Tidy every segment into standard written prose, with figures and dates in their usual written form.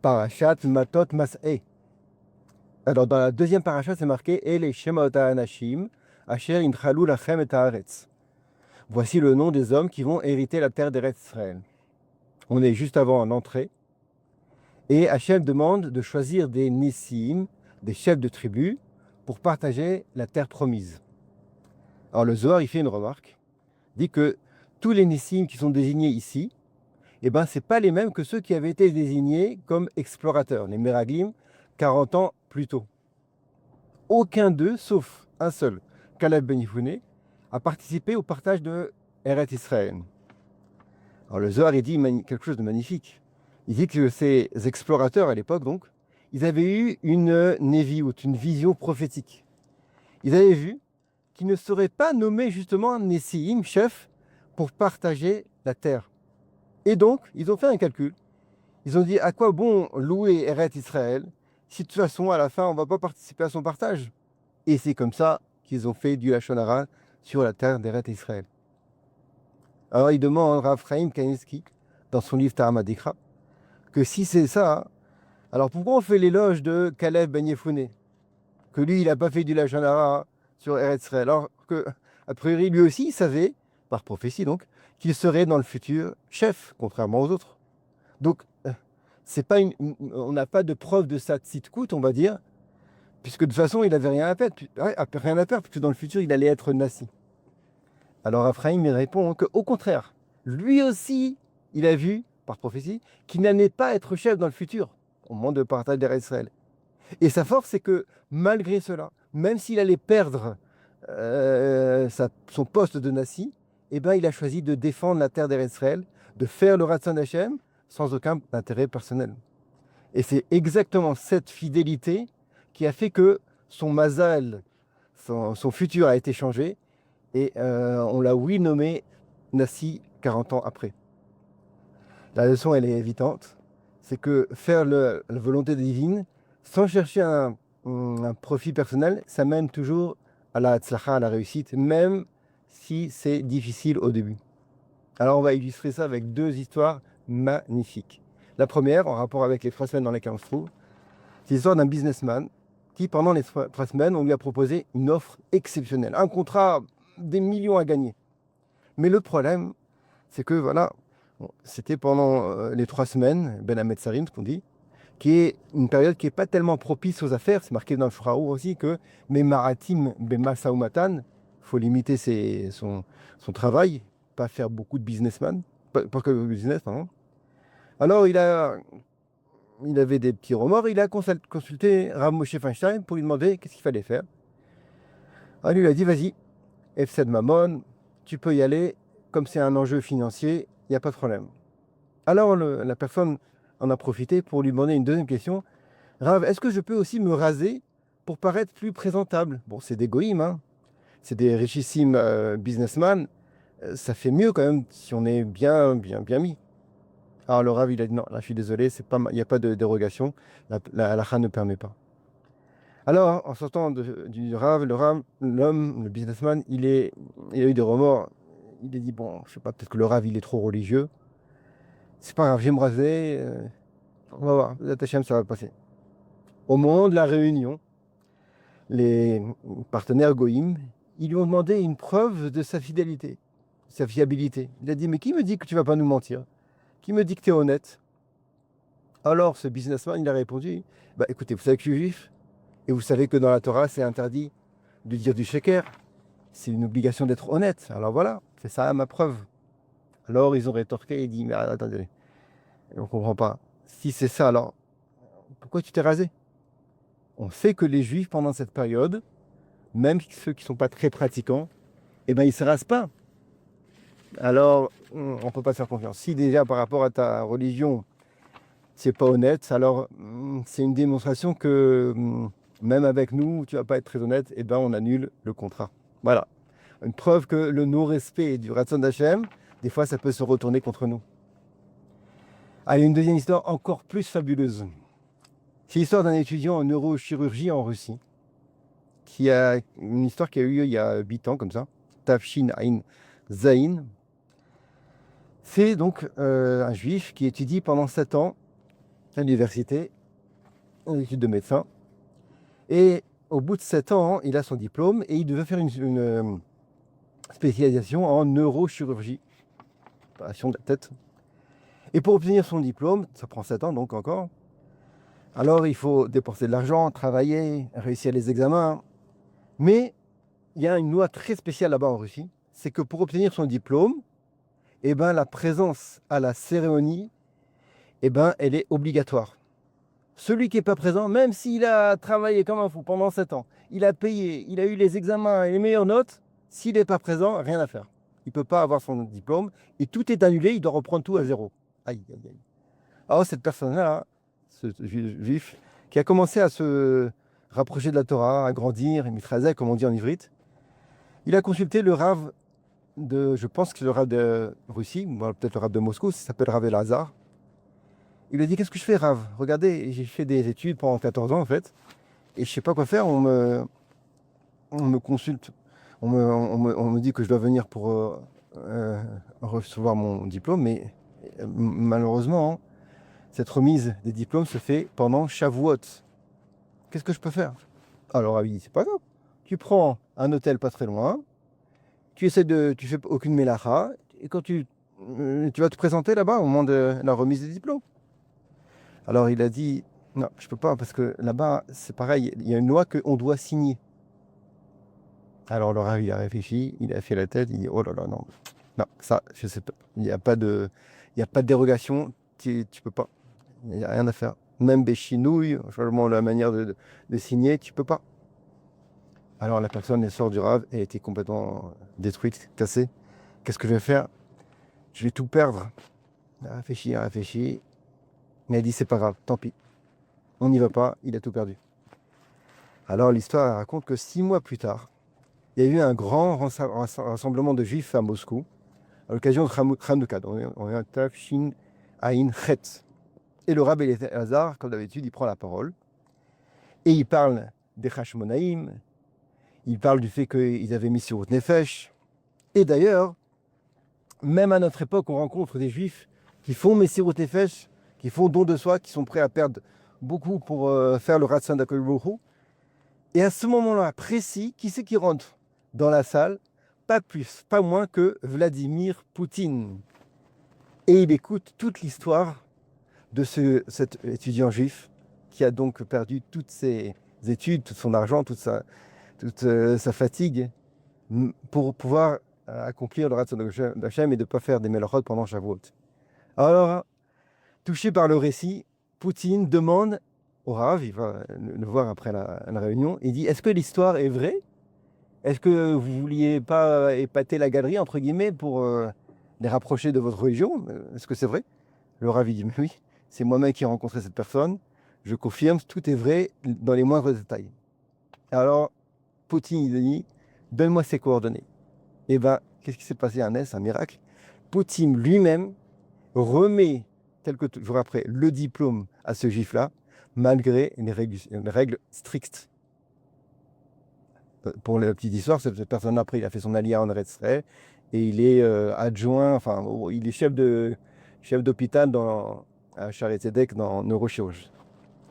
Parashat Matot Mas'eh. Alors, dans la deuxième parasha, c'est marqué Et les Shemot Anashim, Asher Inchalou Lachem et Haaretz. Voici le nom des hommes qui vont hériter la terre d'Eretz Israël. On est juste avant l'entrée. Et Hachem demande de choisir des Nissim, des chefs de tribu, pour partager la terre promise. Alors, le Zohar, il fait une remarque. Il dit que tous les Nissim qui sont désignés ici, eh ben, ce pas les mêmes que ceux qui avaient été désignés comme explorateurs, les Meraglim, 40 ans plus tôt. Aucun d'eux, sauf un seul, Caleb Ben Yefouné, a participé au partage de Eretz Israël. Alors le Zohar, il dit quelque chose de magnifique. Il dit que ces explorateurs, à l'époque donc, ils avaient eu une néviout, une vision prophétique. Ils avaient vu qu'ils ne seraient pas nommés justement Nessiim, chef, pour partager la terre. Et donc, ils ont fait un calcul. Ils ont dit, à quoi bon louer Eretz Israël si de toute façon, à la fin, on ne va pas participer à son partage. Et c'est comme ça qu'ils ont fait du Lachon Hara sur la terre d'Eretz Israël. Alors, il demande à Rav Chaim Kanievski, dans son livre Ta'ama Dikra, que si c'est ça, alors pourquoi on fait l'éloge de Caleb Ben Yefouné? Que lui, il n'a pas fait du Lachon Hara sur Eretz Israël. Alors que, a priori, lui aussi, il savait, par prophétie donc, qu'il serait dans le futur chef, contrairement aux autres. Donc, c'est pas on n'a pas de preuve de sa tzidkout, on va dire, puisque de toute façon, il n'avait rien à perdre, rien à perdre, puisque dans le futur, il allait être nassi. Alors Ephraim, il répond qu'au contraire, lui aussi, il a vu, par prophétie, qu'il n'allait pas être chef dans le futur, au moment de partage d'Eretz Israël. Et sa force, c'est que malgré cela, même s'il allait perdre son poste de nassi, eh ben, il a choisi de défendre la terre d'Eretz Israël, de faire le Ratzon Hashem, sans aucun intérêt personnel. Et c'est exactement cette fidélité qui a fait que son mazal, son futur a été changé, et on l'a, oui, nommé Nassi 40 ans après. La leçon, elle est évidente, c'est que faire la volonté divine, sans chercher un profit personnel, ça mène toujours à la tzlacha, à la réussite, même si c'est difficile au début. Alors on va illustrer ça avec deux histoires magnifiques. La première, en rapport avec les 3 semaines dans lesquelles on se trouve, c'est l'histoire d'un businessman qui, pendant les 3 semaines, on lui a proposé une offre exceptionnelle, un contrat des millions à gagner. Mais le problème, c'est que voilà, c'était pendant les 3 semaines, Ben Hamed Sarim, ce qu'on dit, qui est une période qui n'est pas tellement propice aux affaires. C'est marqué dans le Shraou aussi que mes maratim bema saumatan, il faut limiter son travail, pas faire beaucoup de businessman, pas que business, pardon. Alors il avait des petits remords, il a consulté Rav Moshe Feinstein pour lui demander qu'est-ce qu'il fallait faire. Alors lui, il a dit, vas-y, F7 Mammon, tu peux y aller, comme c'est un enjeu financier, il n'y a pas de problème. Alors la personne en a profité pour lui demander une deuxième question. Rav, est-ce que je peux aussi me raser pour paraître plus présentable? Bon, c'est des goïms, hein. C'est des richissimes businessmen. Ça fait mieux quand même si on est bien mis. Alors le Rav, il a dit non, là je suis désolé, il n'y a pas de dérogation, la halakha ne permet pas. Alors, en sortant du Rav, l'homme, le businessman, il a eu des remords. Il a dit, bon, je sais pas, peut-être que le Rav, il est trop religieux. C'est pas grave, je vais me raser. On va voir, Hashem, ça va passer. Au moment de la réunion, les partenaires Goïm, ils lui ont demandé une preuve de sa fidélité, sa fiabilité. Il a dit, mais qui me dit que tu vas pas nous mentir? Qui me dit que tu es honnête? Alors, ce businessman, il a répondu, bah écoutez, vous savez que je suis juif, et vous savez que dans la Torah, c'est interdit de dire du sheker. C'est une obligation d'être honnête. Alors voilà, c'est ça ma preuve. Alors ils ont rétorqué et dit, mais attendez, on ne comprend pas. Si c'est ça, alors pourquoi tu t'es rasé? On sait que les juifs, pendant cette période, même ceux qui ne sont pas très pratiquants, eh ben, ils ne se rasent pas. Alors, on ne peut pas se faire confiance. Si déjà par rapport à ta religion, tu n'es pas honnête, alors c'est une démonstration que même avec nous, tu ne vas pas être très honnête, et ben on annule le contrat. Voilà. Une preuve que le non-respect du Ratzon d'Hachem, des fois, ça peut se retourner contre nous. Allez, une deuxième histoire encore plus fabuleuse. C'est l'histoire d'un étudiant en neurochirurgie en Russie, qui a une histoire qui a eu lieu il y a 8 ans, comme ça, Tafshin Ain Zain. C'est donc un juif qui étudie pendant 7 ans à l'université, en études de médecin. Et au bout de 7 ans, il a son diplôme et il devait faire une spécialisation en neurochirurgie, opération de la tête. Et pour obtenir son diplôme, ça prend 7 ans donc encore, alors il faut dépenser de l'argent, travailler, réussir les examens. Mais il y a une loi très spéciale là-bas en Russie, c'est que pour obtenir son diplôme, eh ben, la présence à la cérémonie, eh ben, elle est obligatoire. Celui qui n'est pas présent, même s'il a travaillé comme un fou pendant 7 ans, il a payé, il a eu les examens et les meilleures notes, s'il n'est pas présent, rien à faire. Il ne peut pas avoir son diplôme et tout est annulé, il doit reprendre tout à zéro. Aïe, aïe, aïe. Alors cette personne-là, ce juif, qui a commencé à se rapprocher de la Torah, à grandir, mitrazek, comme on dit en ivrite, il a consulté le Rav je pense que c'est le Rav de Russie, ou peut-être le Rav de Moscou, ça s'appelle Rav Elazar. Il lui a dit, qu'est-ce que je fais, Rav? Regardez, j'ai fait des études pendant 14 ans, en fait, et je ne sais pas quoi faire. On me consulte, on me dit que je dois venir pour recevoir mon diplôme, mais malheureusement, cette remise des diplômes se fait pendant Shavuot. Qu'est-ce que je peux faire? Alors, Rav dit, c'est pas grave. Tu prends un hôtel pas très loin, tu fais aucune mélacha, et quand tu vas te présenter là-bas au moment de la remise des diplômes. Alors il a dit, non, je peux pas, parce que là-bas, c'est pareil, il y a une loi qu'on doit signer. Alors le Rav, il a réfléchi, il a fait la tête, il dit, oh là là, non, non, ça, je sais pas, il n'y a pas de dérogation, tu peux pas, il n'y a rien à faire. Même béchinouille, changement de la manière de signer, tu peux pas. Alors la personne, elle sort du Rav et était complètement détruite, cassée. Qu'est-ce que je vais faire? Je vais tout perdre. Il a réfléchi. Mais elle dit, c'est pas grave, tant pis. On n'y va pas, il a tout perdu. Alors l'histoire raconte que 6 mois plus tard, il y a eu un grand rassemblement de juifs à Moscou, à l'occasion de Hanouka. On est un Tafshin Aïn Chet. Et le Rabbi Elazar, comme d'habitude, il prend la parole. Et il parle des Hashmonaïm, il parle du fait qu'ils avaient mis sur Nefesh. Et d'ailleurs, même à notre époque, on rencontre des juifs qui font Messirut Nefesh, qui font don de soi, qui sont prêts à perdre beaucoup pour faire le Ratzon d'Akadosh Baruch Hu. Et à ce moment-là précis, qui c'est qui rentre dans la salle? Pas plus, pas moins que Vladimir Poutine. Et il écoute toute l'histoire de cet étudiant juif qui a donc perdu toutes ses études, tout son argent, toute sa fatigue pour pouvoir accomplir le Ratzon d'Hachem et de ne pas faire des Melachot pendant Shavuot. Alors, touché par le récit, Poutine demande au Rav, il va le voir après la réunion, il dit, est-ce que l'histoire est vraie? Est-ce que vous ne vouliez pas épater la galerie, entre guillemets, pour les rapprocher de votre religion? Est-ce que c'est vrai? Le Rav il dit, mais oui, c'est moi-même qui ai rencontré cette personne, je confirme, tout est vrai dans les moindres détails. Alors, Poutine, il dit, donne-moi ses coordonnées. Et bien, qu'est-ce qui s'est passé? Un miracle. Poutine lui-même remet, quelques jours après, le diplôme à ce juif-là, malgré les règles strictes. Pour la petite histoire, cette personne après, il a fait son aliyah en Eretz Israël et il est adjoint, enfin, il est chef d'hôpital à Shaare Zedek dans neurochirurgie.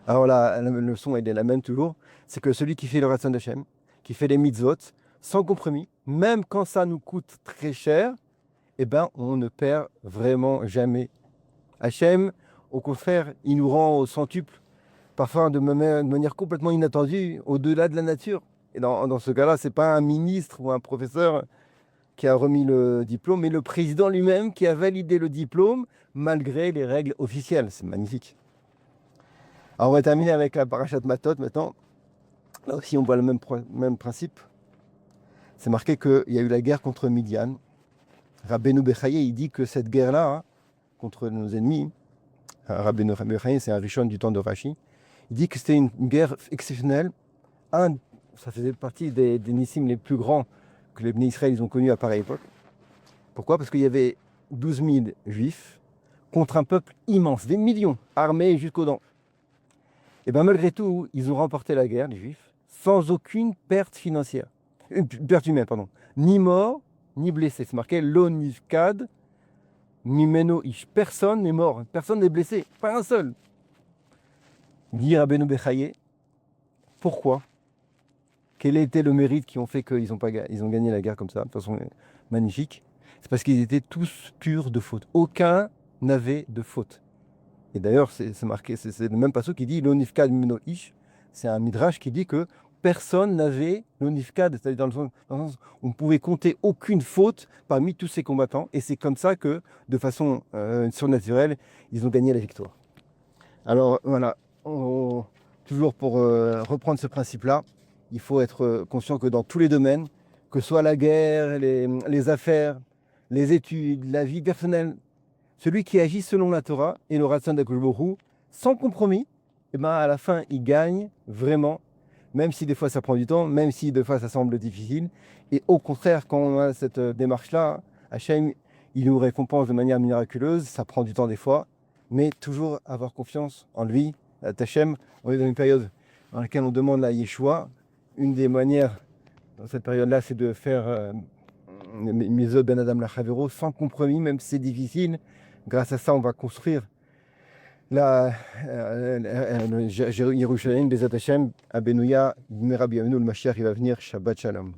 Alors là, la leçon, elle est la même toujours, c'est que celui qui fait le Ratzon d'Hachem, qui fait les mitzvot, sans compromis, même quand ça nous coûte très cher, eh ben, on ne perd vraiment jamais. Hachem, au contraire, il nous rend au centuple, parfois de manière complètement inattendue, au-delà de la nature. Et dans ce cas-là, ce n'est pas un ministre ou un professeur qui a remis le diplôme, mais le président lui-même qui a validé le diplôme malgré les règles officielles. C'est magnifique. Alors on va terminer avec la parashat Matot maintenant. Là aussi, on voit le même principe. C'est marqué qu'il y a eu la guerre contre Midian. Rabbeinu Bechaye, il dit que cette guerre-là, contre nos ennemis, Rabbeinu Bechaye, c'est un Rishon du temps de Rashi, il dit que c'était une guerre exceptionnelle. Ça faisait partie des nissim les plus grands que les Bnei Israël ils ont connus à pareille époque. Pourquoi? Parce qu'il y avait 12 000 juifs contre un peuple immense, des millions, armés jusqu'aux dents. Et bien malgré tout, ils ont remporté la guerre, les juifs, sans aucune perte financière. Perte humaine, pardon. Ni mort, ni blessé. C'est marqué l'onifkad, mimeno ish. Personne n'est mort, personne n'est blessé, pas un seul. Dit Rabbeinu Bechaye, pourquoi? Quel était le mérite qui ont fait qu'ils ont gagné la guerre comme ça, de façon magnifique? C'est parce qu'ils étaient tous purs de faute. Aucun n'avait de faute. Et d'ailleurs, c'est marqué, c'est le même passage qui dit l'onifkad mimeno ish. C'est un midrash qui dit que personne n'avait l'onifkad, c'est-à-dire dans le sens où on ne pouvait compter aucune faute parmi tous ces combattants. Et c'est comme ça que, de façon surnaturelle, ils ont gagné la victoire. Alors voilà, toujours pour reprendre ce principe-là, il faut être conscient que dans tous les domaines, que ce soit la guerre, les affaires, les études, la vie personnelle, celui qui agit selon la Torah et le Ratzon d'Akadosh Baruch Hu, sans compromis, et ben à la fin, il gagne vraiment, même si des fois ça prend du temps, même si des fois ça semble difficile. Et au contraire, quand on a cette démarche-là, Hachem, il nous récompense de manière miraculeuse, ça prend du temps des fois, mais toujours avoir confiance en lui, à Hachem. On est dans une période dans laquelle on demande la Yeshua. Une des manières dans cette période-là, c'est de faire Misod Ben Adam Lachavero sans compromis, même si c'est difficile. Grâce à ça, on va construire la Yerushalayim Bezat Hashem, Abenouya, Merabi Avinu, le Mashiach, il va venir, Shabbat Shalom.